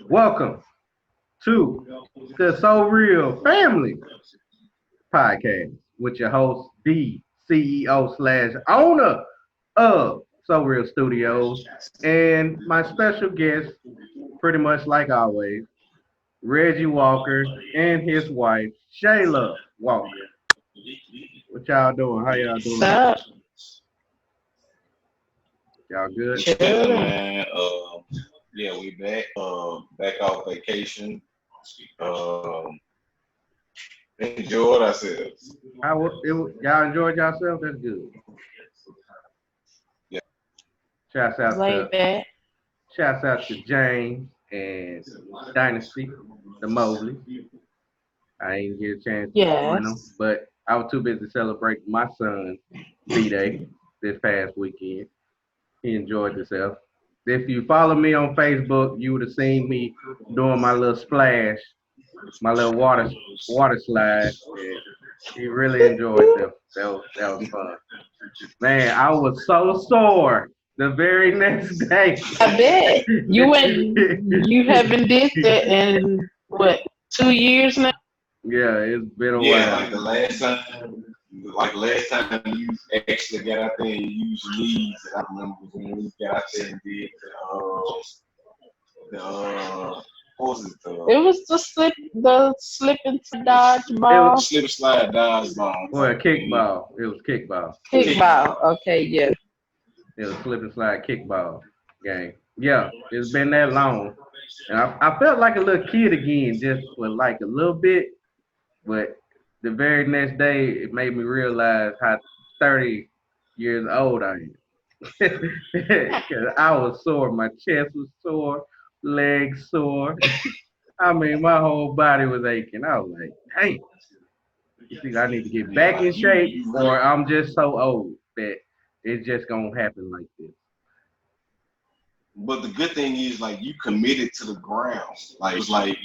Welcome to the SoReal Family Podcast with your host, the CEO slash owner of SoReal Studios, and my special guest, pretty much like always, Reggie Walker and his wife, Shayla Walker. What y'all doing? How y'all doing? Sup? Y'all good? Yeah, Chilling. man. Yeah, we back. Back off vacation. Um, enjoyed ourselves. Y'all enjoyed yourself? That's good. Yeah. Shouts out to Laid back. Shouts out to James and Dynasty, the Mobley. I didn't get a chance to join them, Yes. but I was too busy celebrating my son's B-Day this past weekend. He enjoyed himself. If you follow me on Facebook, you would have seen me doing my little splash, my little water slide. And he really enjoyed them. That was fun. Man, I was so sore the very next day. I bet you haven't did that in what 2 years now? Yeah, it's been a Yeah, while. like last time you actually got out there and used your knees. I remember when we got out there and did what was it? It was the slip into It dodgeball, Slip slide dodgeball. Well, kickball. It was kickball. kickball. Okay, yeah. It was slip and slide kickball game. Yeah, it's been that long. And I felt like a little kid again just for like a little bit. But the very next day, it made me realize how 30 years old I am. Because I was sore. My chest was sore, legs sore. I mean, my whole body was aching. I was like, dang, you think I need to get back in shape or I'm just so old that it's just going to happen like this? But the good thing is, like, you committed to the ground. Like, it was like,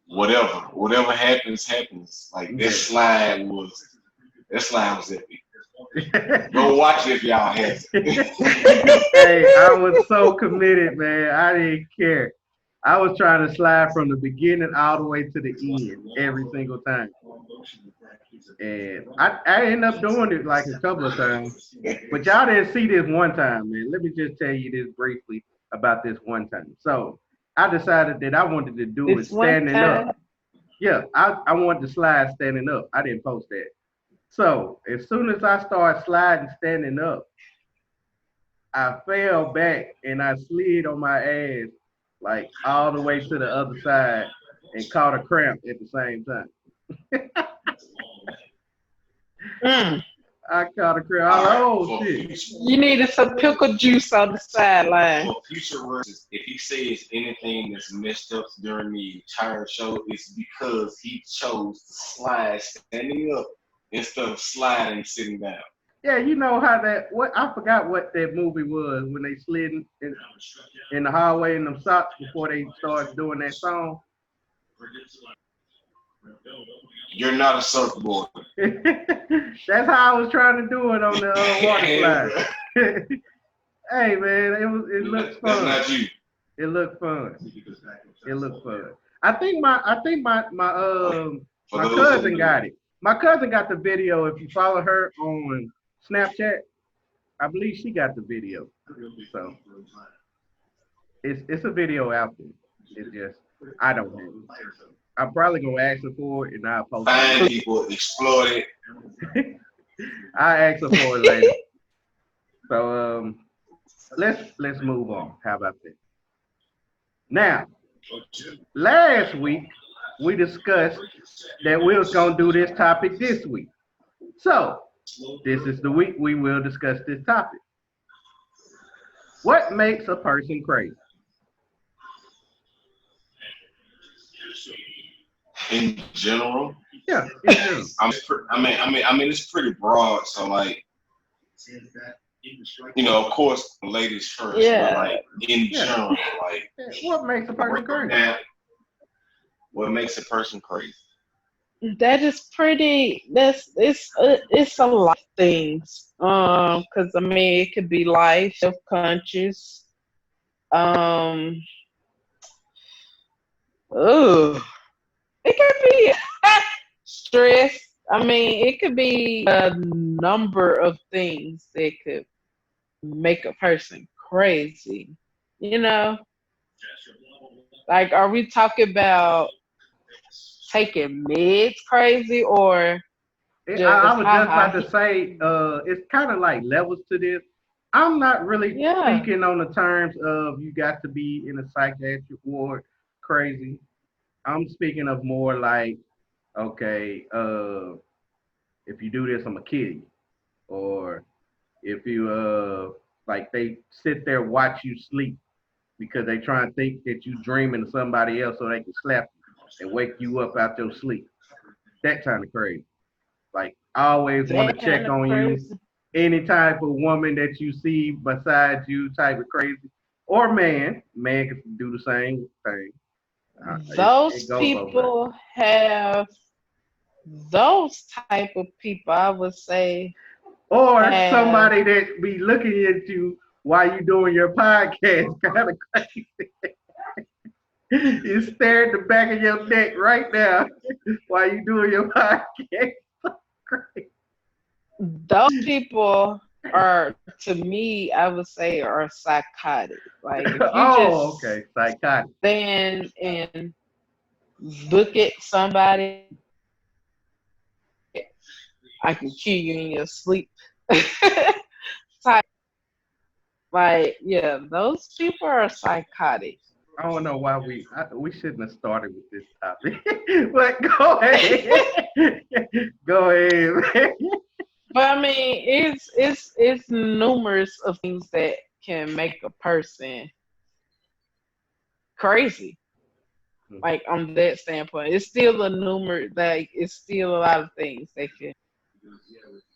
whatever happens, happens. Like, that slide was epic. Go watch it if y'all haven't. Hey, I was so committed, man. I didn't care. I was trying to slide from the beginning all the way to the end every single time. And I ended up doing it like a couple of times. But y'all didn't see this one time, man. Let me just tell you this briefly about this one time. So I decided that I wanted to do it This one standing up. time, Yeah, I wanted to slide standing up. I didn't post that. So as soon as I started sliding standing up, I fell back and I slid on my ass like all the way to the other side and caught a cramp at the same time. mm, I caught a cramp. I All was like, right, oh for shit. future, you needed some pickle juice on the sideline. for future verses, if he says anything that's messed up during the entire show, it's because he chose to slide standing up instead of sliding sitting down. Yeah, you know how that what I forgot what that movie was when they slid in the hallway in them socks before they started doing that song. You're not a surfboard. That's how I was trying to do it on the water slide. Hey man, it looks That's fun. not you. It looked fun. It looked fun. I think For my those who cousin got it. My cousin got the video. If you follow her on Snapchat, I believe she got the video. So it's a video out there. It's just I don't have it. I'm probably gonna ask her for it and I'll post find people, exploit it. it. I'll ask her for it later. So let's move on. How about that? Now, last week we discussed that we was gonna do this topic this week. So this is the week we will discuss this topic. What makes a person crazy? In general. Yeah, in general. It's pretty broad. So like, of course, ladies first, but Yeah, like in Yeah. general, like What makes a person break crazy? down what makes a person crazy. that is pretty. It's a lot of things. Because I mean, it could be life, self conscious. Um, Ugh. It could be stress. I mean, it could be a number of things that could make a person crazy. You know, like, are we talking about taking meds crazy or I just was just haha? about to say, it's kind of like levels to this. I'm not really Yeah, speaking on the terms of you got to be in a psychiatric ward crazy. I'm speaking of more like, okay, if you do this, I'm gonna kill you. Or if you like they sit there watch you sleep because they try and think that you dreaming of somebody else so they can slap you and wake you up out your sleep. That kind of crazy. Like I always want to that check kind of on you. crazy. Any type of woman that you see besides you, type of crazy, or man can do the same thing. It Those go both ways. people have those type of people. I would say Or have somebody that be looking at you while you doing your podcast, kind of crazy. You stare at the back of your neck right now while you doing your podcast. those people are, to me, I would say, are psychotic. Like if you Oh, just okay, psychotic. stand and look at somebody, I can kill you in your sleep. Type, like, yeah, those people are psychotic. I don't know why we shouldn't have started with this topic, but go ahead, go ahead. But I mean, it's numerous of things that can make a person crazy. Man. Like on that standpoint, it's still a numer. Like it's still a lot of things they can,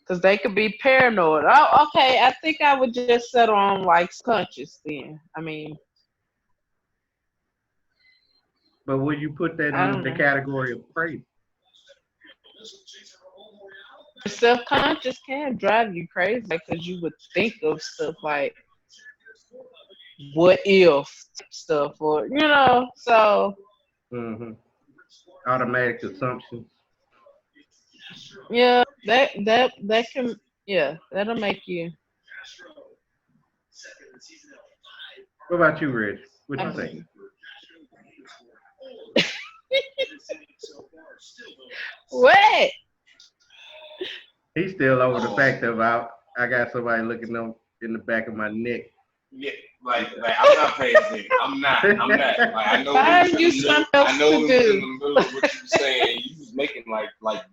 because they could be paranoid. Oh, okay. I think I would just settle on like conscious then. I mean, But would you put that I in don't the know. category of crazy? Self conscious can drive you crazy because you would think of stuff like what if stuff, or so Hmm. Automatic assumptions. yeah, that can, yeah, that'll make you. What about you, Rich? What you think? I what? He's still over the Um, fact of I got somebody looking them in the back of my neck. yeah, like I'm not crazy. I'm not. Like I know it was Find in you the middle. something I else know to it was in do. the middle of what you were saying. You was making like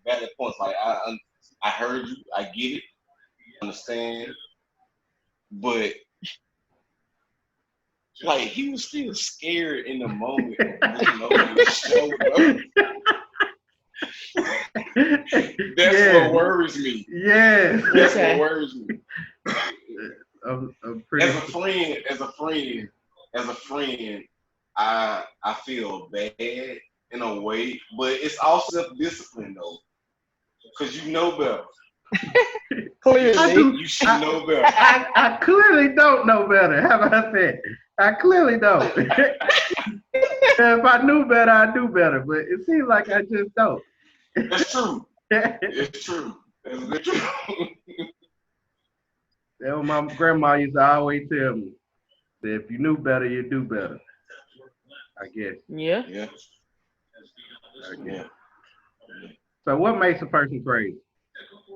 valid points. Like I heard you. I get it. Understand. But like he was still scared in the moment of looking over his shoulder. That's what Yes, worries me. yes. That's what Okay. worries me. I'm As pretty. a friend, I feel bad in a way, but it's also self discipline though, because you know better. I Clearly. do. You should know better. I clearly don't know better. How about that? I clearly don't. If I knew better, I'd do better. But it seems like I just don't. That's true. That It's true. That's very true. what my grandma used to always tell me. That if you knew better, you'd do better. I guess. Yeah. Yeah, I guess. yeah. So what makes a person crazy?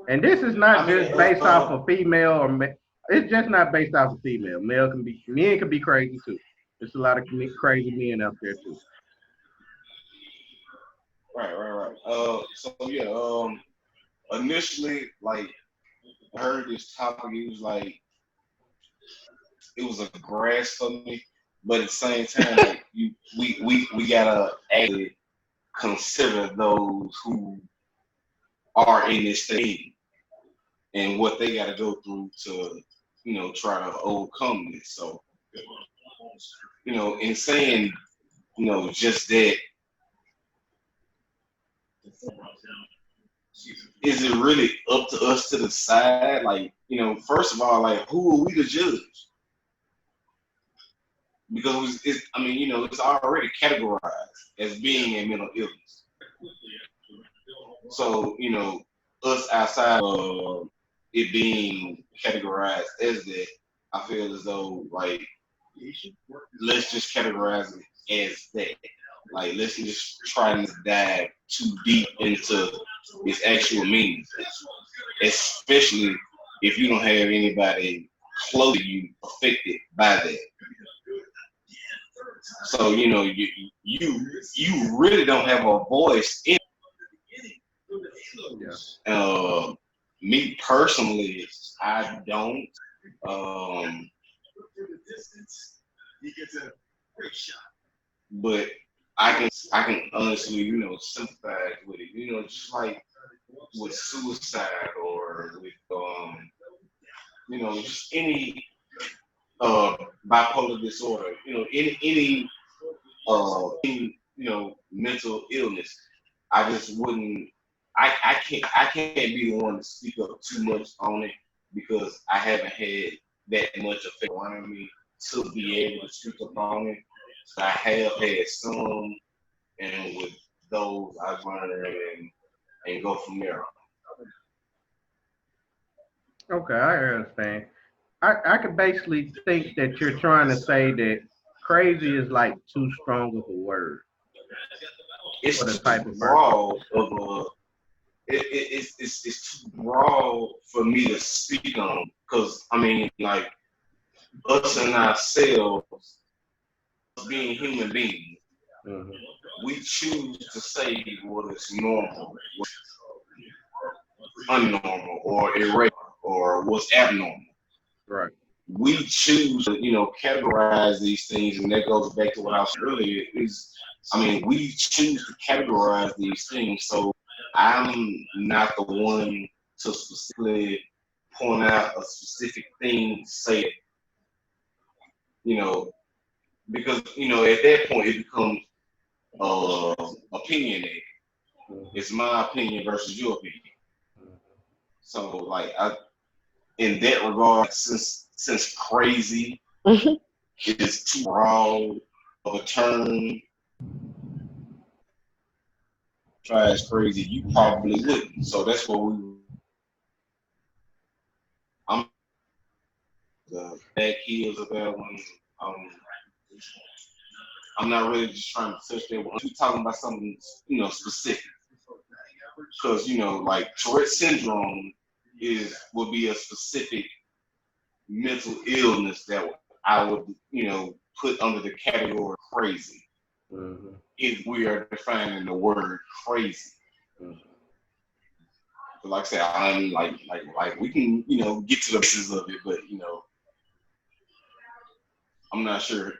And this is not I mean, just based off of female or it's just not based off of female. Men can be crazy too. There's a lot of crazy men out there too. right. So yeah. Initially, like I heard this topic, it was a grass for me, but at the same time, like we gotta actually consider those who are in this state and what they gotta go through to, try to overcome this. So, in saying, just that, is it really up to us to decide? Like, first of all, like, who are we to judge? because I mean, it's already categorized as being a mental illness. So, us outside of it being categorized as that, I feel as though like let's just categorize it as that. Like let's just try not to dive too deep into its actual meaning, especially if you don't have anybody close to you affected by that. So you really don't have a voice in. Yeah. Me personally, I don't. Um, but I can honestly, sympathize with it. Just like with suicide or with just any bipolar disorder. Any mental illness. I just wouldn't. I can't be the one to speak up too much on it because I haven't had that much effect on me to be able to speak up on it. So I have had some, and with those I've learned and go from there. Okay, I understand. I could basically think that you're trying to say that crazy is like too strong of a word It's for the too type of person. broad of a. It's too broad for me to speak on because I mean like us and ourselves being human beings, Hmm. we choose to say what is normal, what's unnormal, or irregular, or what's abnormal. Right. We choose to, categorize these things, and that goes back to what I was saying earlier. I mean, we choose to categorize these things. So I'm not the one to specifically point out a specific thing, say, you know, because at that point it becomes opinionated. Hmm. It's my opinion versus your opinion. So like in that regard, since crazy is too broad of a term, try as crazy, you probably wouldn't. So that's what I'm the back heels of that one. Um, I'm not really just trying to touch that one. We're talking about something specific because like Tourette syndrome would be a specific mental illness that I would put under the category crazy Hmm. if we are defining the word crazy. Hmm. But like I said, I'm like we can get to the pieces of it, but I'm not sure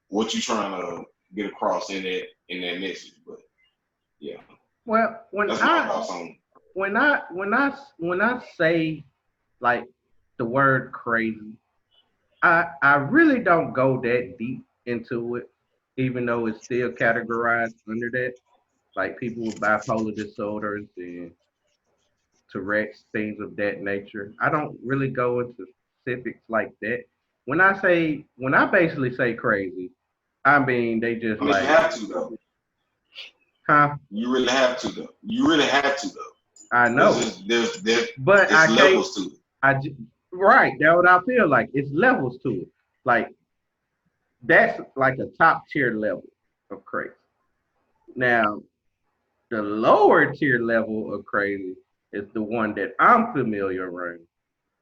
what you're trying to get across in that message, but yeah, Well, that's my thoughts on. when I say like the word crazy, I really don't go that deep into it, even though it's still categorized under that. Like people with bipolar disorders and Tourette's, things of that nature. I don't really go into specifics like that. When I basically say crazy, I mean they just I mean, you like, have to though. huh? You really have to though. You really have to though. I Because know, but there's I can't. levels to it. Right. That's what I feel like. It's levels to it. Like that's like a top tier level of crazy. Now, the lower tier level of crazy is the one that I'm familiar around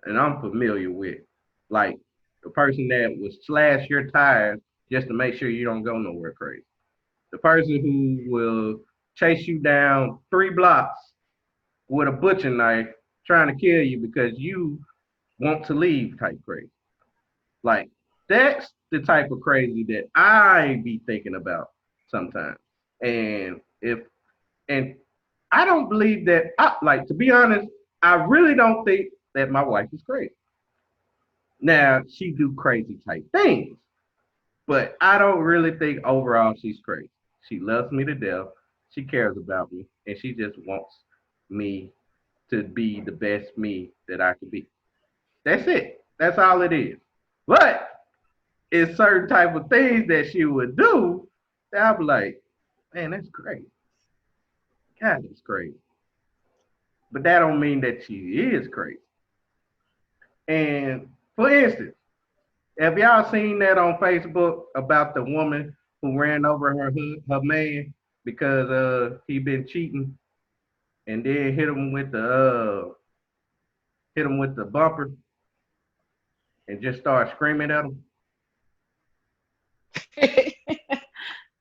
and I'm familiar with. Like the person that would slash your tires just to make sure you don't go nowhere crazy. The person who will chase you down 3 blocks with a butcher knife trying to kill you because you want to leave type crazy. Like that's the type of crazy that I be thinking about sometimes. And if and I don't believe that like to be honest, I really don't think that my wife is crazy. Now she do crazy type things, but I don't really think overall she's crazy. She loves me to death. She cares about me, and she just wants me to be the best me that I could be. That's it. That's all it is. But it's certain type of things that she would do that I'm like, man, that's crazy. God, that's crazy. But that don't mean that she is crazy. And for instance, have y'all seen that on Facebook about the woman who ran over her man because he been cheating and then hit him with the bumper and just start screaming at him?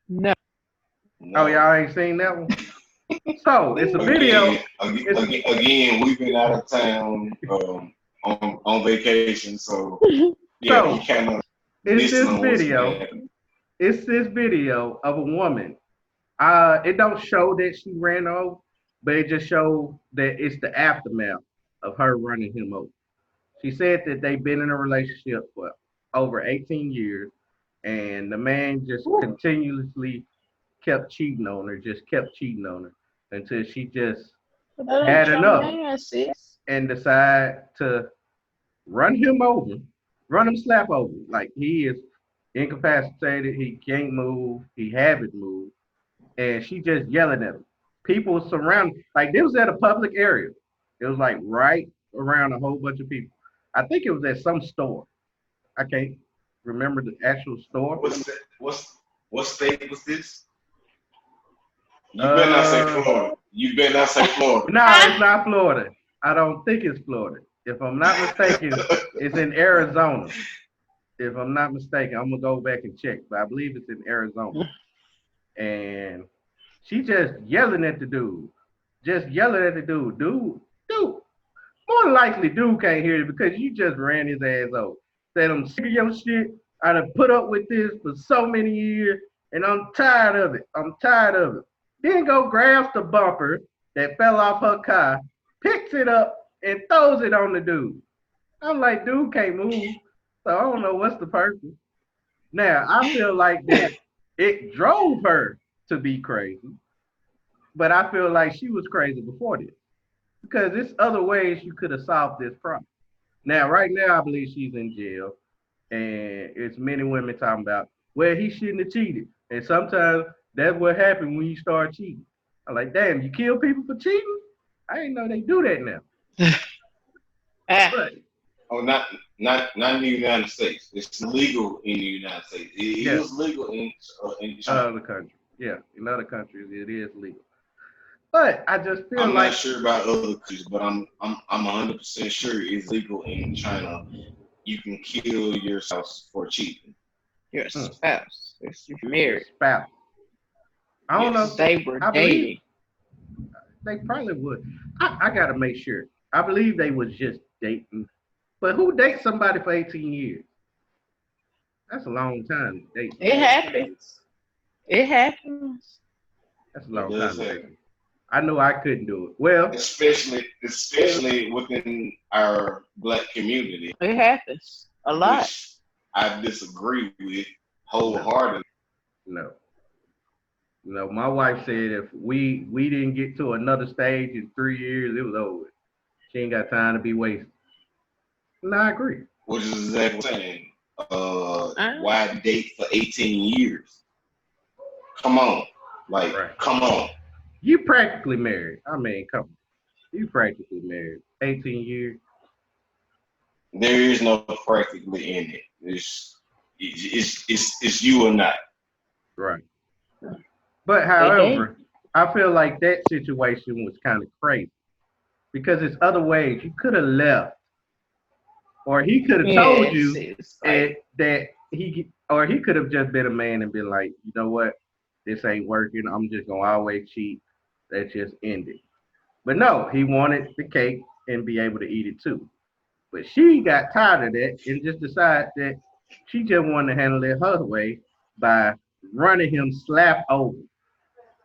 No. Oh, No. y'all ain't seen that one? So it's a video. Again, we've been out of town on vacation, so yeah, we So kind of it's missing this on what's been video. happening. It's this video of a woman. It don't show that she ran over, but it just shows that it's the aftermath of her running him over. She said that they've been in a relationship for over 18 years, and the man just continuously kept cheating on her, just kept cheating on her until she just But that ain't had your enough man, sis. and decided to run him over, run him slap over. Like he is incapacitated, he can't move, he haven't moved, and she just yelling at him. People surrounding, like this was at a public area. It was like right around a whole bunch of people. I think it was at some store. I can't remember the actual store. What's that? What state was this? You better not say Uh, Florida. You better not say Florida. no, it's not Florida. I don't think it's Florida. If I'm not mistaken, it's in Arizona. If I'm not mistaken, I'm gonna go back and check, but I believe it's in Arizona. And she just yelling at the dude, just yelling at the dude. More than likely, dude can't hear it because you just ran his ass over. Said I'm sick of your shit. I done put up with this for so many years, and I'm tired of it. I'm tired of it. Then go grabs the bumper that fell off her car, picks it up, and throws it on the dude. I'm like, dude can't move, so I don't know what's the purpose. Now I feel like that it drove her to be crazy, but I feel like she was crazy before this because there's other ways you could have solved this problem. Now, right now, I believe she's in jail, and it's many women talking about, well, he shouldn't have cheated. And sometimes that's what happens when you start cheating. I'm like, damn, you kill people for cheating? I didn't know they do that now. Ah, But Oh, not in the United States. It's legal in the United States. It yeah, is legal in China. other countries, yeah, in other countries it is legal. But I just feel I'm not like, sure about other countries, but I'm 100% sure it's legal in China. You can kill your spouse for cheating. your mm, spouse. If you're your married, spouse. I don't know. Yes. they were I believe dating. they probably would. I gotta make sure. I believe they was just dating. But who dates somebody for 18 years? That's a long time to date. It happens. It happens. That's a It long does time to date. happen, I know I couldn't do it. Well, especially within our black community, It happens a lot. which I disagree with no, wholeheartedly. no. No, my wife said if we didn't get to another stage in 3 years, it was over. She ain't got time to be wasted. And I agree. Which is exactly what I'm saying. Uh, Why date for 18 years? Come on, like Right. come on. You practically married. I mean, come on. You practically married. 18 years. There is no practically in it. It's you or not. Right. But they date. however, I feel like that situation was kind of crazy because there's other ways you could have left, or he could have told Yes, you it's like that or he could have just been a man and been like, you know what, this ain't working. I'm just gonna always cheat. Let's just end it. But no, he wanted the cake and be able to eat it too. But she got tired of that and just decided that she just wanted to handle it her way by running him slap over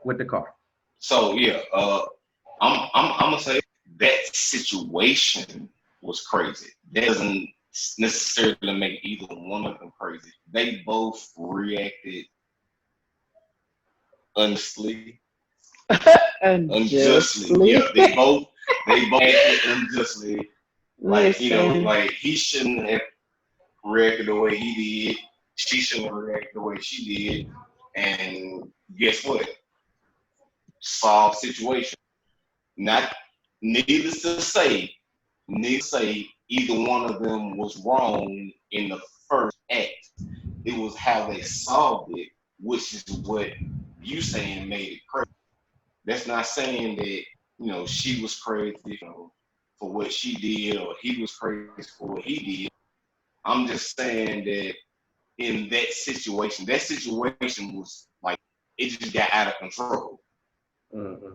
with the car. So yeah, I'm gonna say that situation was crazy. That doesn't necessarily make either one of them crazy. They both reacted honestly, unjustly. unjustly. Yeah, they both acted unjustly. Like Listen, like he shouldn't have reacted the way he did. she shouldn't react the way she did. And guess what? Solve situation. Not needless to say, either one of them was wrong in the first act. It was how they solved it, which is what you saying made it crazy. That's not saying that she was crazy, for what she did, or he was crazy for what he did. I'm just saying that in that situation was like it just got out of control. Mm-hmm.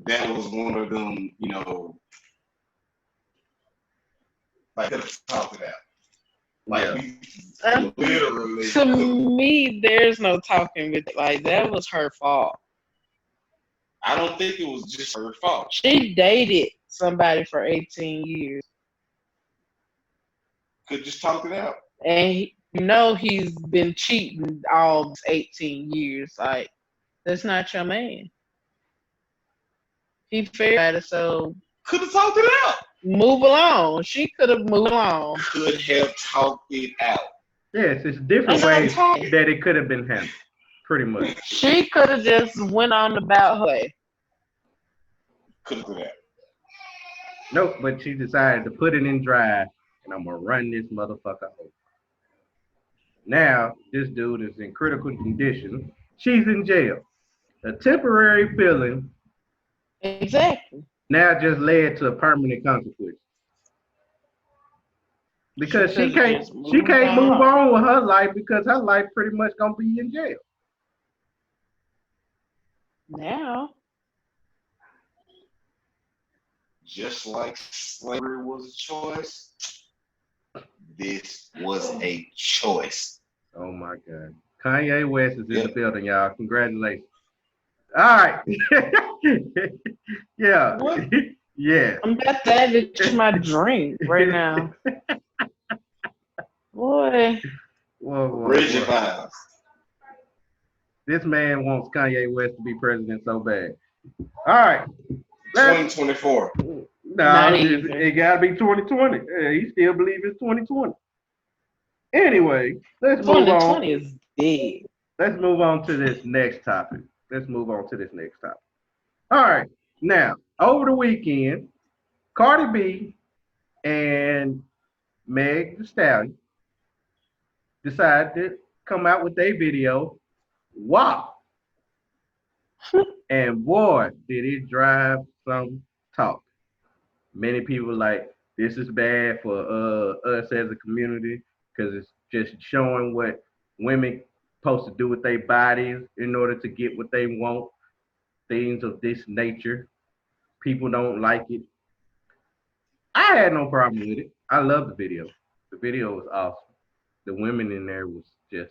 That was one of them, like could have talked it out. Like literally. To me, there's no talking with it. Like that was her fault. I don't think it was just her fault. She dated somebody for 18 years. Could just talk it out. And he's been cheating all 18 years. Like, that's not your man. He fair at it, so could have talked it out. Move along. She could have moved along. Could have talked it out. Yes, it's different ways that it could have been handled. Pretty much. She could have just went on about her way. Could have done that. Nope, but she decided to put it in drive, and I'm gonna run this motherfucker over. Now, this dude is in critical condition. She's in jail. A temporary feeling. Exactly. Now just led to a permanent consequence. Because she can't move on with her life because her life pretty much gonna be in jail. Now. Just like slavery was a choice, this was a choice. Oh my God. Kanye West is in the building, y'all. Congratulations. All right. Yeah. What? Yeah. I'm about to add it to my drink right now. Boy. Whoa. This man wants Kanye West to be president so bad. All right. 2024. No, it gotta be 2020. Yeah, he still believes it's 2020. Anyway, let's move on. 2020 is big. Let's move on to this next topic. All right. Now, over the weekend, Cardi B and Meg Thee Stallion decided to come out with their video. Wow. And boy, did it drive some talk. Many people like, this is bad for us as a community because it's just showing what women supposed to do with their bodies in order to get what they want. Things of this nature. People don't like it. I had no problem with it. I love the video. The video was awesome. The women in there was just,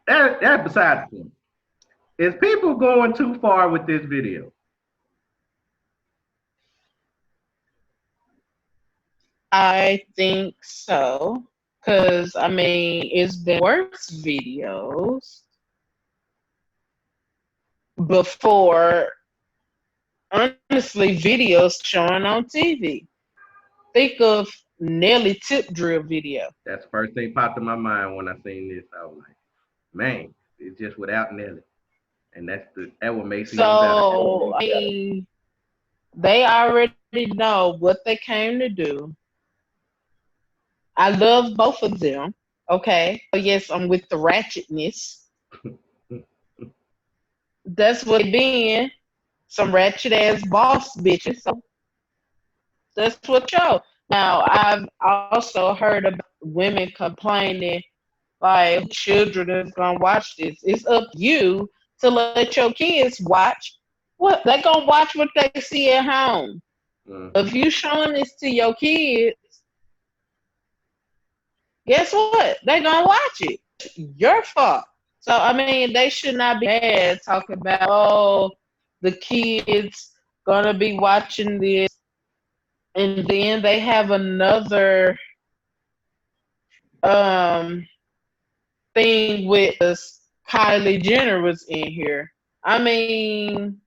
That's beside the point. Is people going too far with this video? I think so. Because, I mean, it's been worse videos before, honestly, videos showing on TV. Think of Nelly tip drill video. That's the first thing popped in my mind when I seen this. I was like, man, it's just without Nelly. And that would make sense. So, I mean, they already know what they came to do. I love both of them. Okay. So yes, I'm with the ratchetness. That's what it been. Some ratchet ass boss bitches. So that's what y'all. Now I've also heard about women complaining like children is gonna watch this. It's up to you to let your kids watch. What they gonna watch what they see at home. If you showing this to your kids, guess what? They're gonna watch it. Your fault. So I mean, they should not be mad talking about the kids gonna be watching this, and then they have another thing with us. Kylie Jenner was in here. I mean,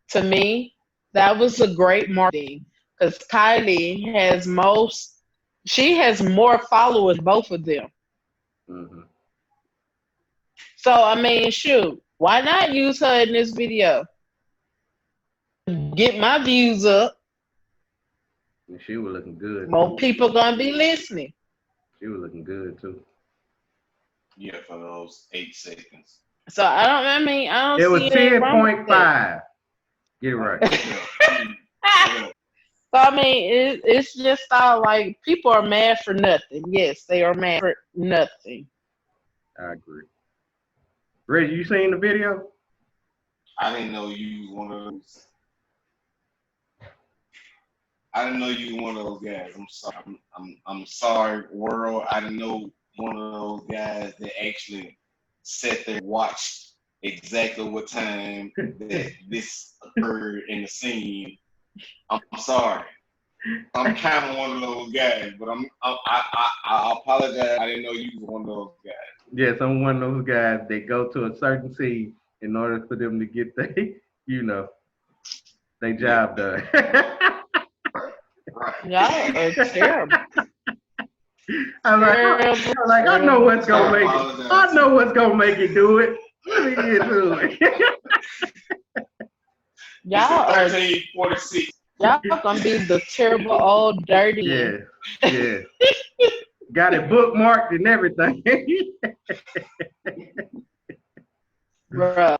to me, that was a great marketing because Kylie has most She has more followers, both of them. Mm-hmm. So I mean, shoot, why not use her in this video? Get my views up. And she was looking good More too. people gonna be listening. She was looking good too. Yeah, for those 8 seconds. So I don't. I mean, I It don't was see anything wrong with that. 10.5. Get it right. Yeah. So I mean, it's just all like people are mad for nothing. Yes, they are mad for nothing. I agree. Reggie, you seen the video? I didn't know you was one of those. I didn't know you were one of those guys. I'm sorry. I'm sorry, world. I didn't know one of those guys that actually sat there and watched exactly what time that this occurred in the scene. I'm sorry. I'm kind of one of those guys, but I apologize. I didn't know you was one of those guys. Yes, I'm one of those guys that go to a certain scene in order for them to get their job done. Right. Y'all are terrible. I'm like, I know what's gonna make it. I know what's gonna make it do it. Let me get to it. Y'all are 1346. y'all gonna be the terrible old dirty. Yeah. Got it bookmarked and everything. Bruh,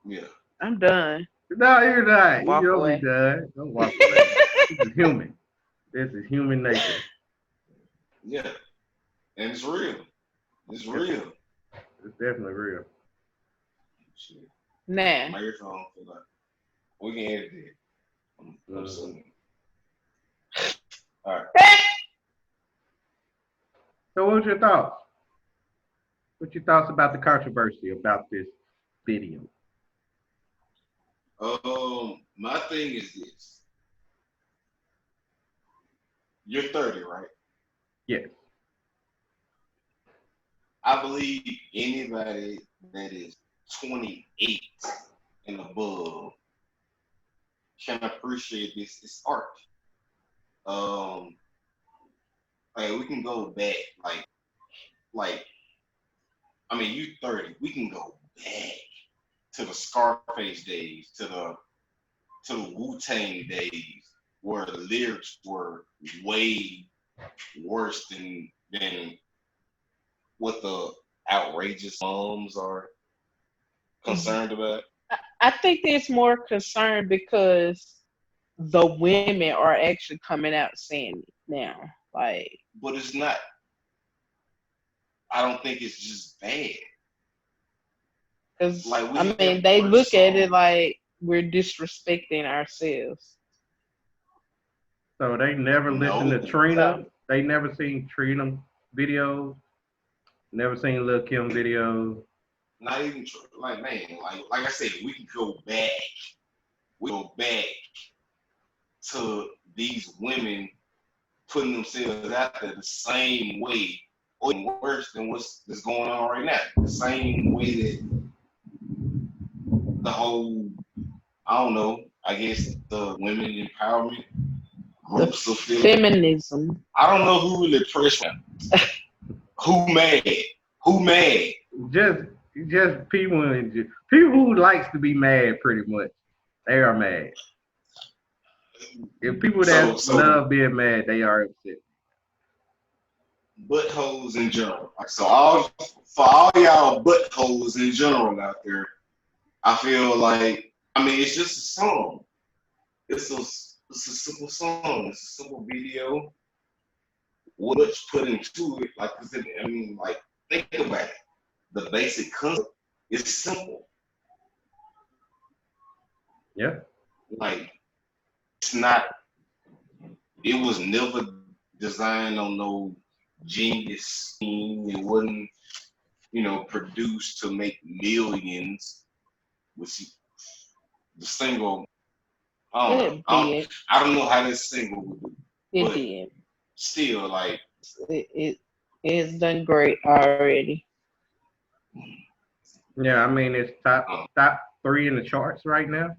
Yeah. I'm done. No, you're not. Walk You'll away. be done. Don't walk away. This is human. This is human nature. Yeah. And it's real. It's real. It's definitely real. Shit. Nah. My earphone feel like we can edit it. I'm assuming. All right. So what's your thoughts? What's your thoughts about the controversy about this video? My thing is this. You're 30, right? Yes. I believe anybody that is 28 and above can appreciate this. It's art. Like we can go back, like I mean, you 30. We can go back to the Scarface days, to the Wu-Tang days, where the lyrics were way worse than what the outrageous moms are concerned about. I think there's more concern because the women are actually coming out saying it now. Like, But it's not. I don't think it's just bad. because Like we I mean, have they worse look at it songs. like we're disrespecting ourselves. So they never listened to No. Trina. They never seen Trina videos. Never seen Lil Kim videos. Not even like man, like I said, we can go back. We go back to these women putting themselves out there the same way, or even worse than that's going on right now. The same way that the whole, I don't know, I guess the women empowerment groups are feeling. Feminism. I don't know who really pressed them. Who mad? Who mad? Just people who likes to be mad. Pretty much, they are mad. If people that love being mad, they are upset. Buttholes in general. So for all y'all buttholes in general out there, I feel like I mean it's just a song. It's a simple song. It's a simple video. What's put into it? Like I mean, like think about it. The basic concept is simple. Yeah. Like it's not. It was never designed on no genius scheme. It wasn't, produced to make millions. Which the single, I don't know how this single would do. It did. Still, like it's done great already. Yeah, I mean it's top 3 in the charts right now.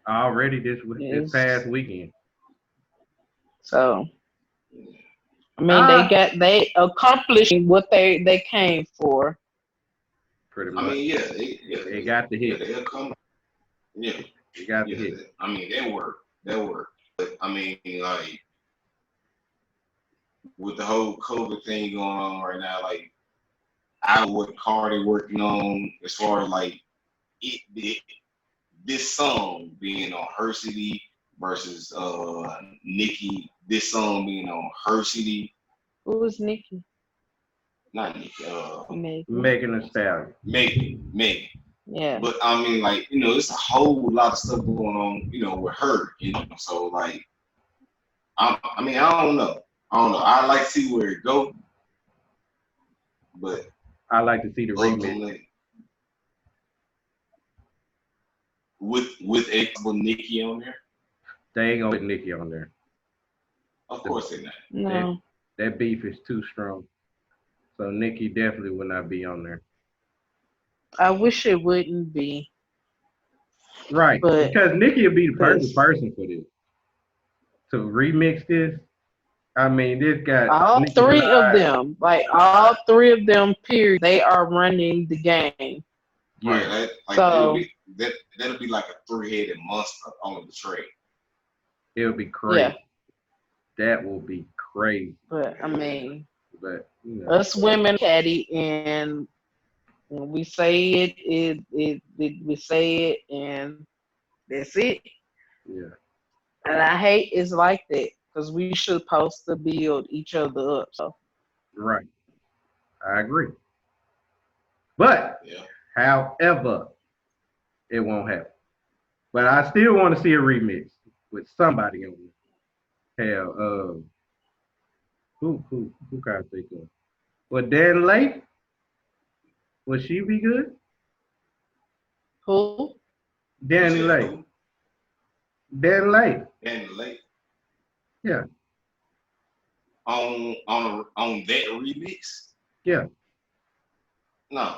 Already this past weekend. So I mean, Ah, they accomplishing what they came for. pretty I much. mean, It got the hit. they'll come. Yeah, It got the yeah. hit. I mean, they work. They work. But I mean, like with the whole COVID thing going on right now, like I don't know what Cardi working on as far as like it this song being on her CD versus Nicki, this song being on her CD, Who was Nikki? not Nicki, Megan. Megan Thee Stallion. Megan. Yeah. But I mean, like, it's a whole lot of stuff going on, with her. So like, I mean, I don't know. I like to see where it go, but I like to see the remix. ultimately, with a Nicki on there, They ain't gonna put Nicki on there. of course they're not. No. That beef is too strong. So Nicki definitely would not be on there. I wish it wouldn't be, Right. but Because Nicki would be the perfect because person for this. To remix this, I mean, this got all Nicki three of Minaj. them, like all three of them, period, they are running the game. Right? Yeah, Like So that'll be like a three-headed monster on the tray. it'll be yeah, crazy. That will be crazy. but I mean, But us women catty, and when we say it we say it, and that's it. yeah, And I hate it's like that because we should supposed to build each other up. So right. I agree. But Yeah. however, it won't happen. But I still want to see a remix with somebody on it. Hell, who can I think of? Well, Dan Lake, would she be good? who? You Danny said Lake. who? Dan Lake. Danny Lake Yeah, on that remix? yeah. No,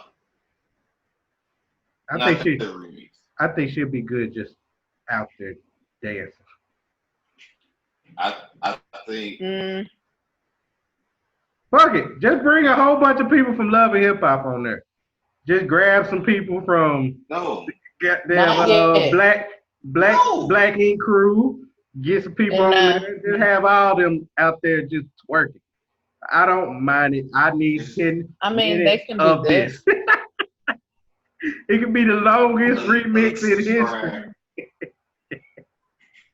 I think not she that remix. I think she'd be good just out there dancing. I think Mm, Fuck it. Just bring a whole bunch of people from Love and Hip Hop on there. Just grab some people from no, goddamn not yet. no. Black Ink Crew. Get some people And on there. Just have all them out there just twerking. I don't mind it. I need This 10 I mean, they minutes can do of that. this. It could be the longest remix in history. unsubscribe,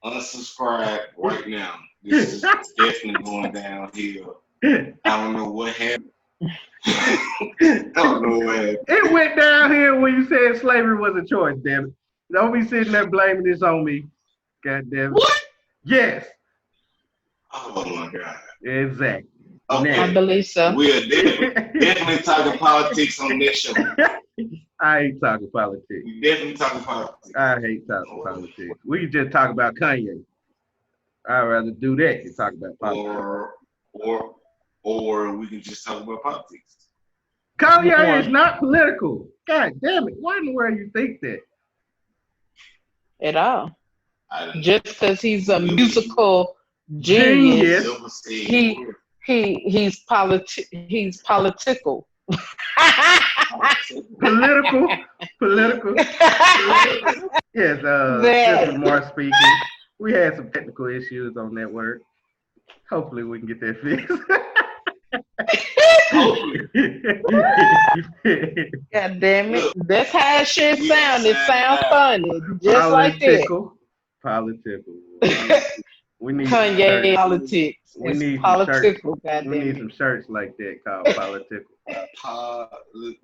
unsubscribe right now. This is definitely going downhill. I don't know what happened. I don't know what happened. It went downhill when you said slavery was a choice, damn it. Don't be sitting there blaming this on me. God damn it. What? Yes, Oh my god. exactly. I Okay, believe so. we're definitely talking politics on this show. I ain't talking politics. We definitely talking politics. I hate talking politics. We can just talk about Kanye. I'd rather do that than talk about politics. Or or we can just talk about politics. Kanye is One not political. God damn it. Why in the world you think that? at all. I didn't Just because he's a know. musical Genius. genius, Never said he he's political. Political. Political. Yes, this is That Lamar speaking. We had some technical issues on that word. Hopefully we can get that hopefully. fixed. God damn it. Look, That's how it should we sound. It sound sounds out. funny. Just like that. Political. We need some Kanye shirts. politics. We It's need some shirts. political, We goddamn need it. some shirts like that called political.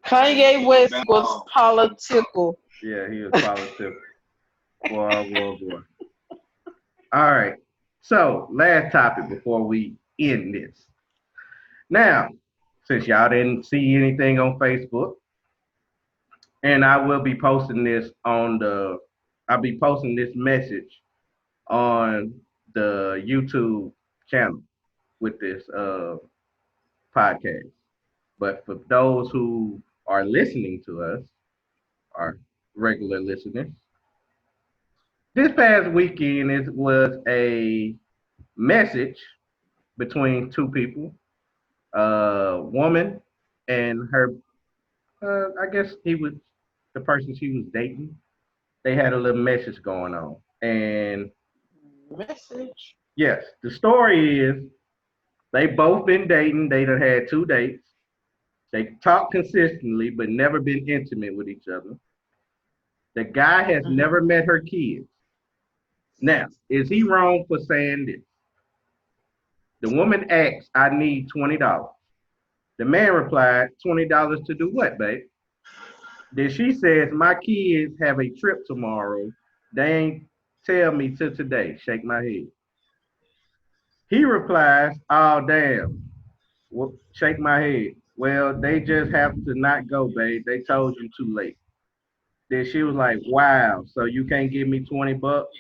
Kanye West was Oh, political. Yeah, he was political. Boy. All right. So last topic before we end this. Now, since y'all didn't see anything on Facebook, and I'll be posting this message on the YouTube channel with this podcast. But for those who are listening to us, our regular listeners, this past weekend was a message between two people, a woman and her. I guess he was the person she was dating. They had a little message going on, and Message. yes, the story is they both been dating. They done had 2 dates. They talk consistently, but never been intimate with each other. The guy has Mhm. never met her kids. Now, is he wrong for saying this? The woman asks, I need $20. The man replied, $20 to do what, babe? Then she says, my kids have a trip tomorrow. They ain't tell me till today. Shake my head. He replies, oh, damn. Well, shake my head. Well, they just have to not go, babe. They told you too late. Then she was like, wow, so you can't give me 20 bucks?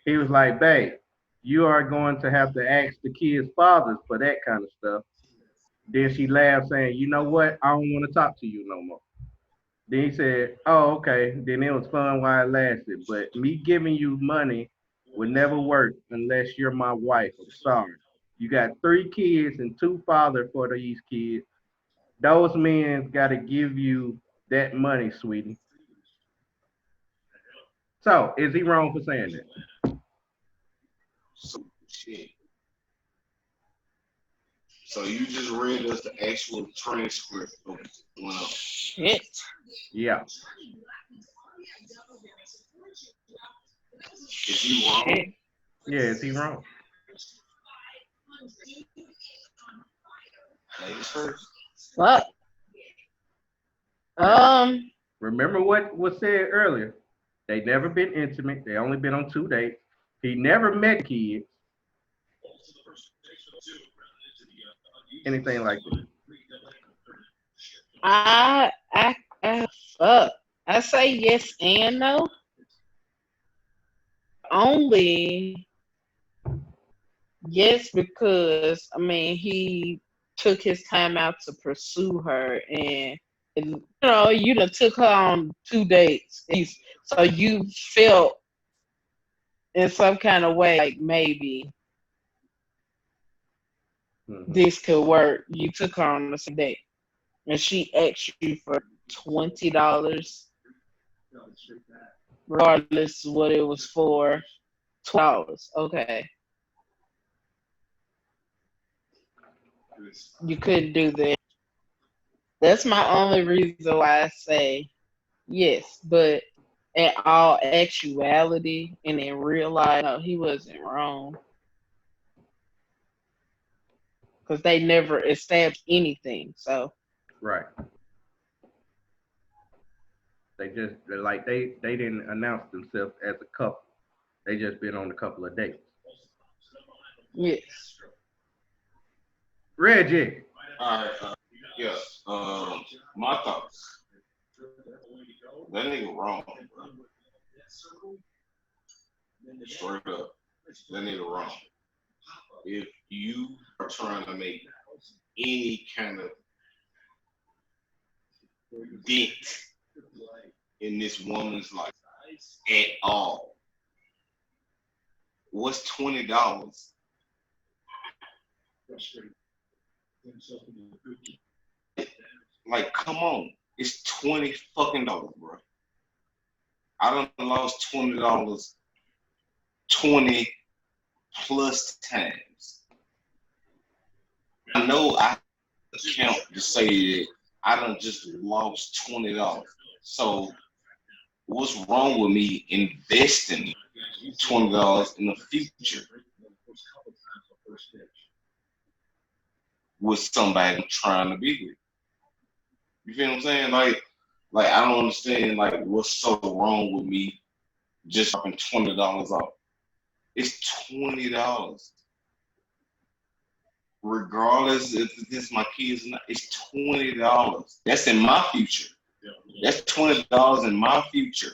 He was like, babe, you are going to have to ask the kids' fathers for that kind of stuff. Then she laughed, saying, you know what? I don't want to talk to you no more. Then he said, oh, okay. Then it was fun while it lasted. But me giving you money would never work unless you're my wife. I'm sorry. You got 3 kids and 2 fathers for these kids. Those men got to give you that money, sweetie. So, is he wrong for saying that? So shit. So you just read us the actual transcript of well, Shit. Yeah. is he wrong? Shit. Yeah, is he wrong? Ladies first. Fuck. Um. Remember what was said earlier. They never been intimate. They only been on 2 dates. He never met kids, anything like that. I fuck. I say yes and no. Only yes because I mean he took his time out to pursue her and you know you done took her on 2 dates. So you felt in some kind of way like maybe Hmm. this could work. You took her on the same date and she asked you for $20, regardless of what it was for. $12. Okay, you couldn't do that. That's my only reason why I say yes. But in all actuality and in real life, no, he wasn't wrong because they never established anything. So Right. They didn't announce themselves as a couple. They just been on a couple of dates. yes. Reggie. Alright, yeah. My thoughts. That nigga wrong, bro. Straight up. That nigga wrong. If you are trying to make any kind of dent in this woman's life at all, what's $20? Like, come on. It's 20 fucking dollars, bro. I done lost $20 20 plus times. I know I count to say that I done just lost $20. So what's wrong with me investing $20 in the future with somebody I'm trying to be with? You feel what I'm saying? Like I don't understand like what's so wrong with me just dropping $20 off. It's $20. Regardless if it's my kids or not, it's $20. That's in my future. That's $20 in my future.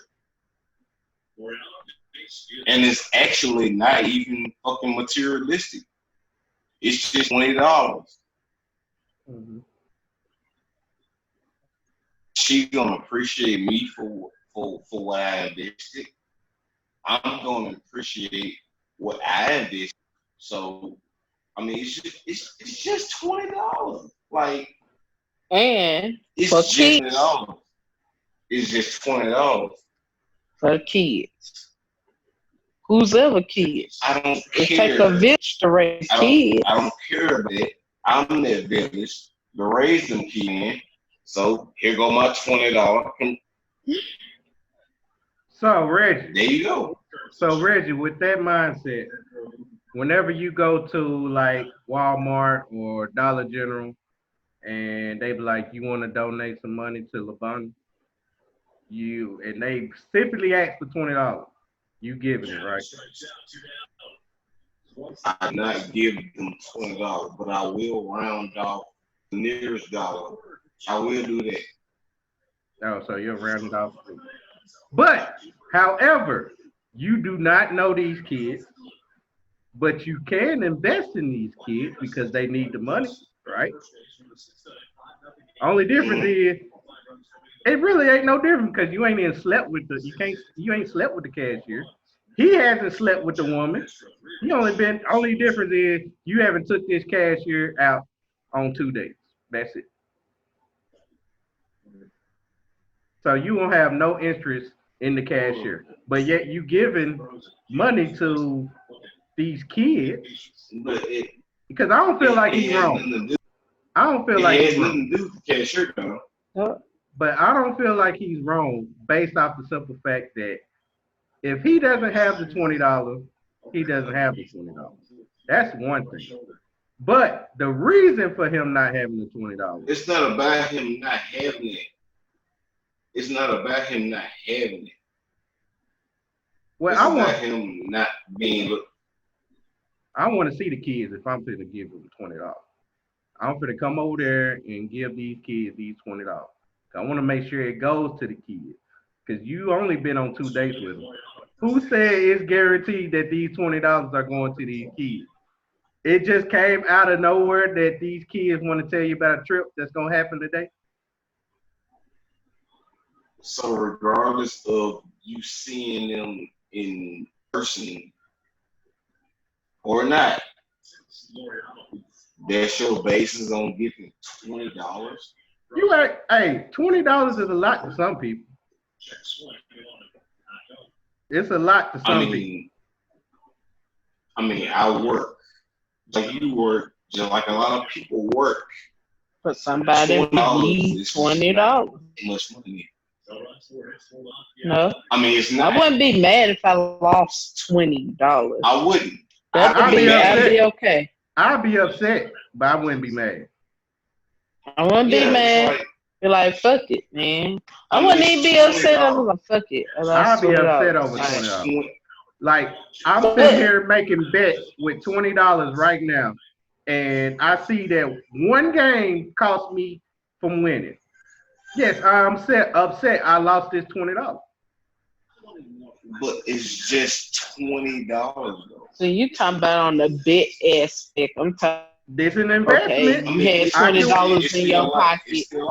And it's actually not even fucking materialistic. It's just $20. Hmm. She gonna appreciate me for what I invested. I'm gonna appreciate what I invested. So I mean, it's just $20. Like And it's for just kids, $20. It's just $20. for kids, who's ever kids. I don't It take a care. village to raise kids. I don't care about it. I'm that village to raise them kids. So here go my $20. So Reggie, There you go. with that mindset, whenever you go to like Walmart or Dollar General and they be like, you want to donate some money to LeBron, and they simply ask for $20, you giving it, right? I not give them $20, but I will round off the nearest dollar. I will do that. Oh, so you're rounding off. But, however, you do not know these kids, but you can invest in these kids because they need the money, right? Only difference is it really ain't no different because you ain't even slept with you ain't slept with the cashier. He hasn't slept with the woman. Only difference is you haven't took this cashier out on 2 dates. That's it. So you won't have no interest in the cashier, but yet you giving money to these kids But because I don't feel like he's wrong. I don't feel like he's has wrong. nothing to do with the cashier though. But I don't feel like he's wrong based off the simple fact that if he doesn't have the $20, he doesn't have the $20. That's one thing. But the reason for him not having the $20, It's not about him not having it. It's not about him not having it. well, It's about him not being. I want to see the kids if I'm going to give them $20. I'm going to come over there and give these kids these $20. I want to make sure it goes to the kids because you only been on 2 dates with them. Who said it's guaranteed that these $20 are going to these kids? It just came out of nowhere that these kids want to tell you about a trip that's going to happen today. So regardless of you seeing them in person or not, that's your basis on getting $20. Hey, $20 is a lot to some people. It's a lot to some people. I work like you work, just like a lot of people work. For somebody needs $20. Much money. No. I mean, it's not. I wouldn't be mad if I lost $20. I wouldn't. I'd be okay. I'd be upset, but I wouldn't be mad. I wouldn't be mad. Like, be like, fuck it, man. I wouldn't even be upset. I was like, fuck it. I'd be upset over $20. Like, I'm sitting here making bets with $20 right now, and I see that one game cost me from winning. Yes, I'm upset I lost this $20. But it's just $20 though. So you talking about on the bet aspect. I'm talking. This is an investment. Okay, you had $20 in your pocket. It's still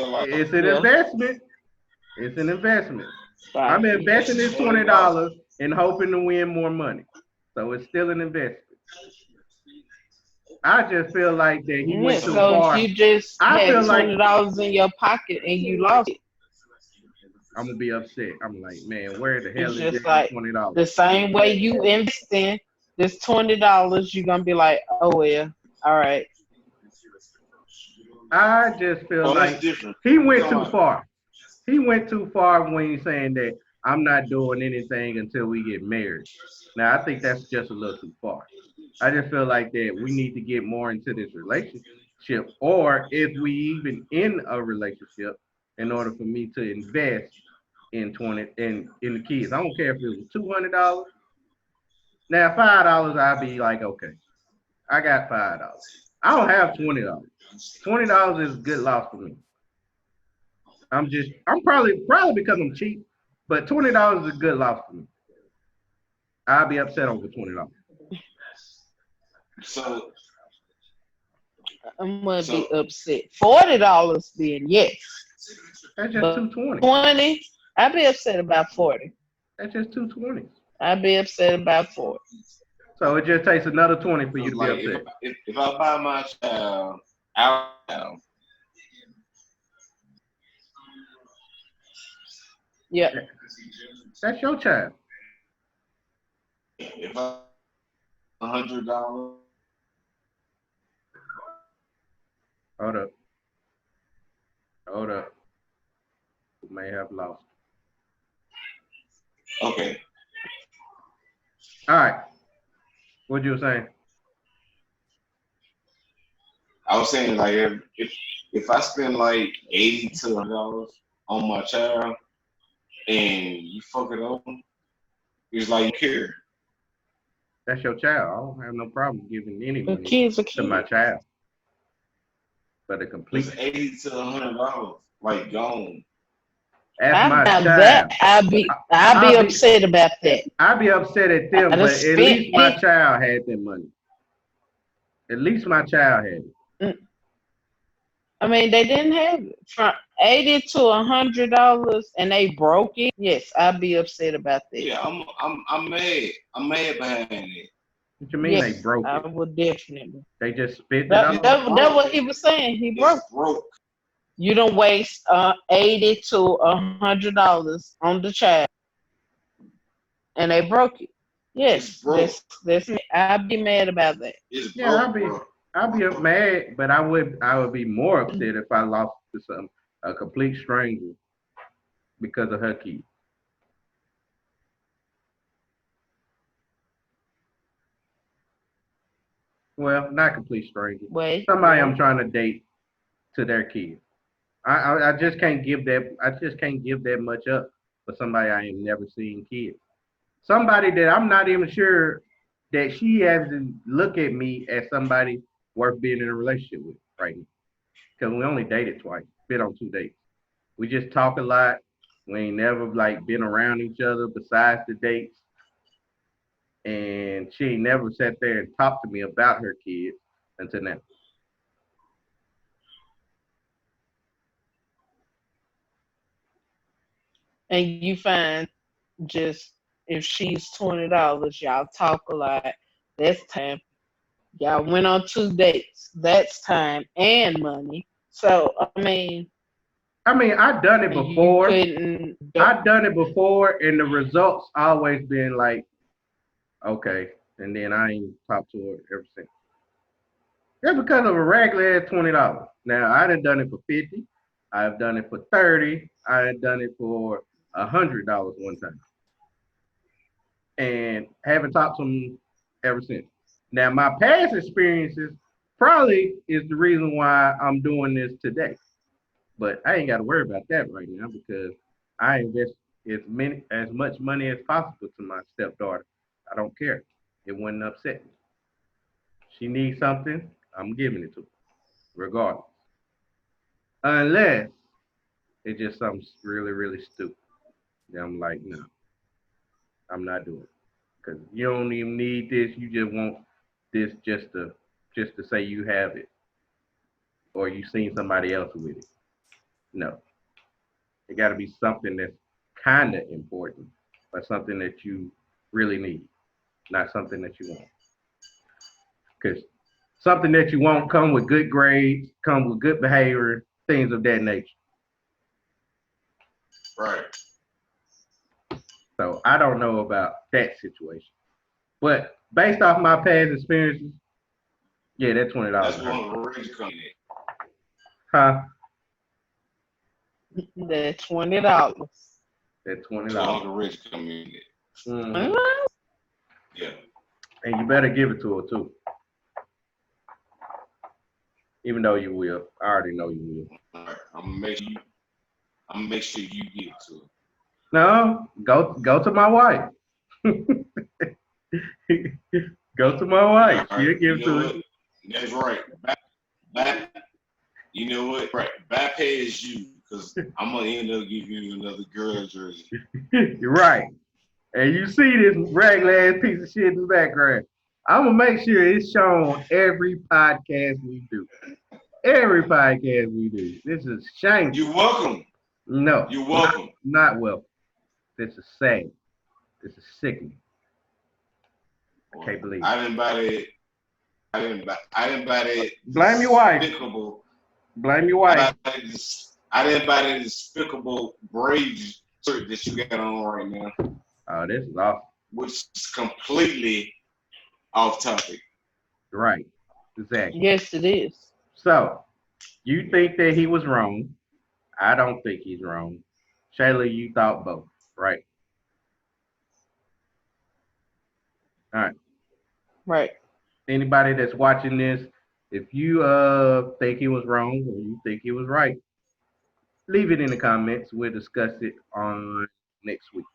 life. It's an investment. It's an investment. I'm investing this $20 and hoping to win more money. So it's still an investment. I just feel like that he went too far. So you just had $20 in your pocket and you lost it. I'm gonna be upset. I'm like, man, where the hell is this like $20? The same way you invest in this $20, you're gonna be like, oh well, all right. I just feel like he went too far. He went too far when he's saying that I'm not doing anything until we get married. Now I think that's just a little too far. I just feel like that we need to get more into this relationship, or if we even in a relationship, in order for me to invest in the kids. I don't care if it was $200. Now $5, I'd be like, okay, I got $5. I don't have $20. $20 is a good loss for me. I'm probably because I'm cheap, but $20 is a good loss for me. I'll be upset over $20. So I'm gonna be upset. $40 then yes. That's just $220. 20, I'd be upset about 40. That's just $220. I'd be upset about 40. So it just takes another 20 for you Cause to be like upset. if I buy my child out, Yeah. That's your child. if I $100, Hold up. Hold up. You may have lost. okay. All right. What you were saying? I was saying like if I spend like $80 to $100 on my child and you fuck it up, it's like you care. That's your child. I don't have no problem giving any The money kids are to my kids. child. But a complete It's $80 to $100, like gone. that's I my now that child. I'll be I'll be upset about that. I'll be upset at I them, done but at spent least my child had that money. At least my child had it. I mean, they didn't have it from $80 to $100, and they broke it. Yes, I'd be upset about that. Yeah, I'm mad. I'm mad behind it. What you mean they Yes, broke I it? would definitely. They just spit it That, out. It's that, that broke. what he was saying. He broke. It's broke. You don't waste $80 to $100 on the child, and they broke it. It's Yes, broke. that's me. I'd be mad about that. It's Yeah, broke, bro. I'll be mad, but I would be more upset if I lost to a complete stranger because of her key. Well, not complete stranger. Wait, Somebody I'm wait. trying to date to their kid. I just can't give that. I just can't give that much up for somebody I ain't never seen kids. Somebody that I'm not even sure that she hasn't look at me as somebody worth being in a relationship with right now. Because we only dated twice, been on 2 dates. We just talk a lot. We ain't never like been around each other besides the dates. And she ain't never sat there and talked to me about her kids until now. And you find just if she's $20, y'all talk a lot. That's time. Y'all went on 2 dates. That's time and money. So I mean, I've done it you before. couldn't. I've done it before, and the results always been like, okay. And then I ain't talked to her ever since. Just because of a regular ass $20. Now I done it for 50. I've done it for 30. I've done it for $100 one time, and haven't talked to them ever since. Now my past experiences probably is the reason why I'm doing this today, but I ain't got to worry about that right now because I invest as much money as possible to my stepdaughter. I don't care. It wouldn't upset me. She needs something, I'm giving it to her, regardless. Unless it's just something really, really stupid. Then I'm like, no, I'm not doing it. Because you don't even need this. You just want this just to say you have it or you seen somebody else with it. No. It gotta be something that's kinda important or something that you really need, not something that you want. Because something that you want come with good grades, come with good behavior, things of that nature. Right. So I don't know about that situation. But based off my past experiences, yeah, that $20 That's hurt. one of the rich company. Huh? That $20. That That's one of $20. the rich company. Mm-hmm. Yeah. And you better give it to her too. Even though you will. I already know you will. All right. I'm gonna make sure you get it to it. No, go to my wife. Go to my wife. All right. She'll give You it know to what? That's right. Back, you know what? Right. Bypass you because I'm gonna end up giving you another girl jersey. her. You're right. And you see this regular ass piece of shit in the background. I'm gonna make sure it's shown every podcast we do. Every podcast we do. This is shameful. You're welcome. No, You're welcome. not welcome. This is sad. This is sickening. I can't believe it. I didn't buy that. I didn't buy that Blame your wife. despicable. Blame your wife. I didn't buy that despicable braid shirt that you got on right now, Oh, this is awesome. which is completely off topic. Right. Exactly. Yes, it is. So, you think that he was wrong. I don't think he's wrong. Shayla, you thought both, right? All right. Right. Anybody that's watching this, if you think he was wrong or you think he was right, leave it in the comments. We'll discuss it on next week.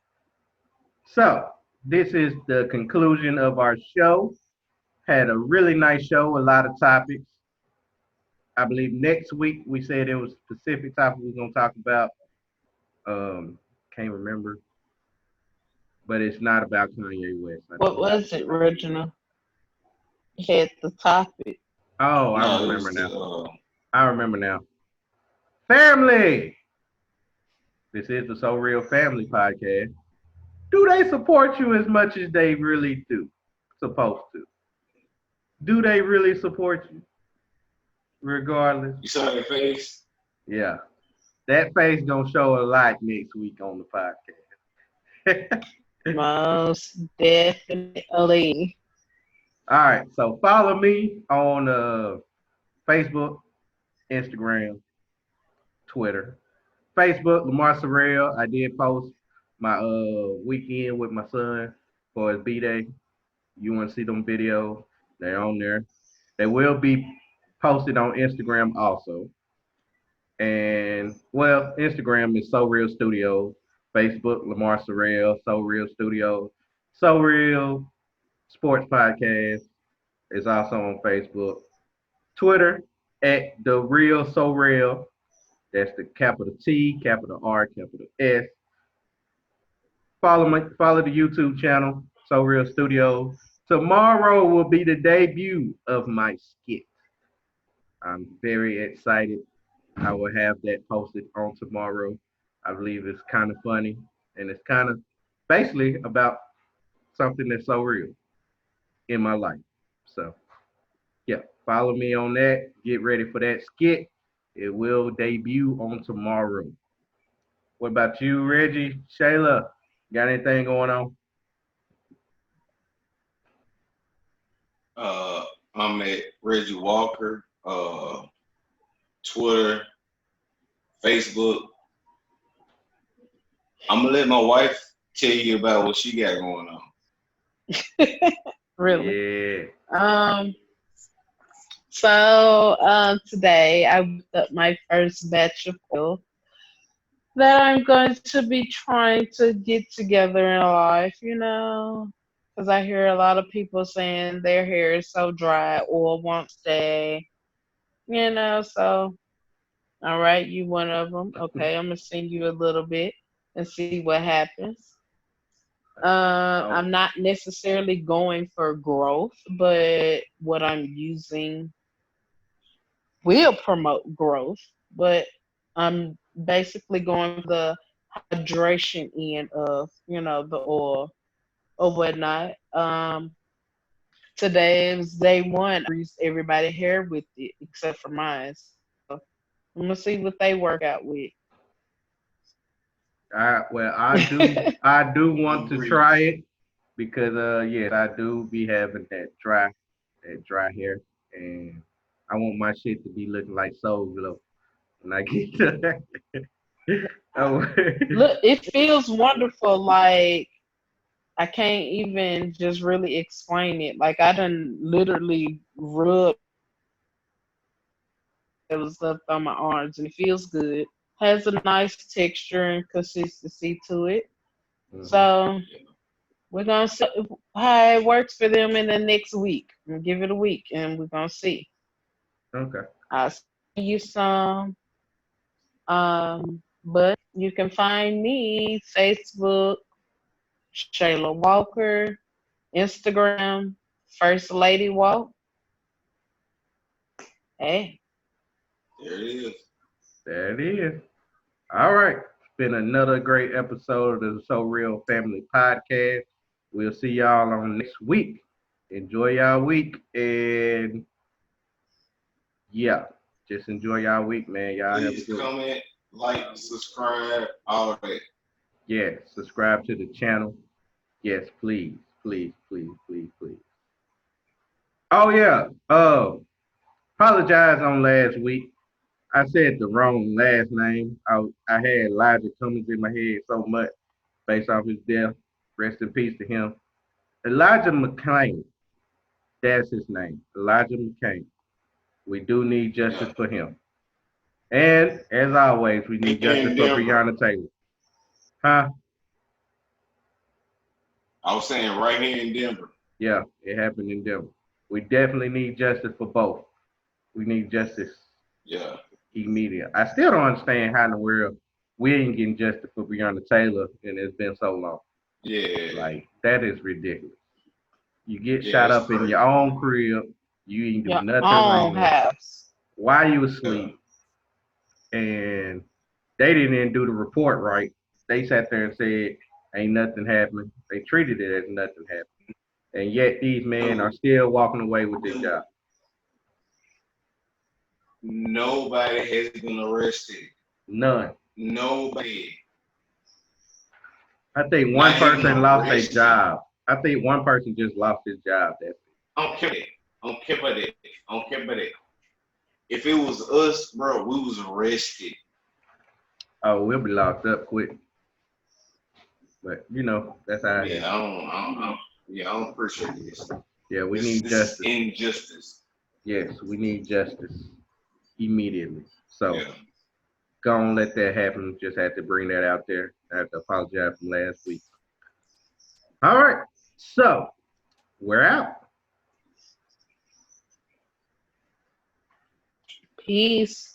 So, this is the conclusion of our show. Had a really nice show, a lot of topics. I believe next week we said it was a specific topic we are gonna talk about. Can't remember, but it's not about Kanye West. I What think. was it, Reginald? You had the topic. Oh, I No, it remember was now. the I remember now. Family. This is the So Real Family podcast. Do they support you as much as they really do? Supposed to. Do they really support you? Regardless. you saw that face. Yeah. That face gonna show a lot next week on the podcast. Most definitely. All right, so follow me on Facebook, Instagram, Twitter. Facebook, Lamar SoReal. I did post my weekend with my son for his B-Day. You want to see them videos? They're on there. They will be posted on Instagram also. And well, Instagram is SoReal Studios. Facebook, Lamar SoReal, SoReal Studios. SoReal Sports Podcast is also on Facebook. Twitter at the real SoReal. That's the capital T, capital R, capital S. Follow the YouTube channel, SoReal Studios. Tomorrow will be the debut of my skit. I'm very excited. I will have that posted on tomorrow. I believe it's kind of funny and it's kind of basically about something that's so real in my life. So, yeah, follow me on that. Get ready for that skit. It will debut on tomorrow. What about you, Reggie? Shayla, got anything going on? Uh, I'm at Reggie Walker. Twitter, Facebook. I'm gonna let my wife tell you about what she got going on. Really. Yeah. Today I whipped up my first batch of oil that I'm going to be trying to get together in life, because I hear a lot of people saying their hair is so dry, oil won't stay, so all right, you one of them. Okay, I'm gonna send you a little bit and see what happens. I'm not necessarily going for growth, but what I'm using will promote growth. But I'm basically going for the hydration end of, the oil or whatnot. Today is day one. I greased everybody's hair with it except for mine. So I'm gonna see what they work out with. Well, I do want to try Grease. it because yes, I do be having that dry hair, and I want my shit to be looking like Soul Glow when I get to oh, Look, it feels wonderful. Like I can't even just really explain it. Like I done literally rub stuff on my arms and it feels good. Has a nice texture and consistency to it. Mhm. So we're gonna see how it works for them in the next week. We'll give it a week and we're gonna see. Okay. I'll send you some. But you can find me Facebook, Shayla Walker, Instagram, First Lady Walk. Hey, There it is. There it is. All right. It's been another great episode of the So Real Family Podcast. We'll see y'all on next week. Enjoy y'all week, and yeah, just enjoy y'all week, man. Y'all have a Please good one. comment, like, subscribe, all that. Yeah, subscribe to the channel. Yes, please, please, please, please, please. Oh yeah. Apologize on last week. I said the wrong last name. I had Elijah Cummings in my head so much based off his death. Rest in peace to him. Elijah McClain. That's his name. Elijah McCain. We do need Yeah. justice for him. And as always, we need Here justice in for Denver. Breonna Taylor. Huh? I was saying right here in Denver. Yeah, it happened in Denver. We definitely need justice for both. We need justice Yeah. immediate. I still don't understand how in the world we ain't getting justice for Breonna Taylor and it's been so long. Yeah. Like, that is ridiculous. You get Yeah, shot it's up in your crazy. own crib. You ain't do Your nothing own wrong. house. While you Yeah. asleep, and they didn't even do the report right. They sat there and said, ain't nothing happening. They treated it as nothing happened. And yet these men are Dude, still walking away with their dude, job. nobody has been arrested. None. Nobody. I think one Not even person lost their arrested. job. I think one person just lost his job. That's it. I don't care about that. I don't care about that. I don't care about that. If it was us, bro, we was arrested. Oh, we'll be locked up quick. But that's how it Yeah, is. yeah, I don't appreciate this. Yeah, we This need this is justice. injustice. Yes, we need justice immediately. So Yeah. go on, let that happen. Just had to bring that out there. I have to apologize from last week. All right. So we're out. Peace.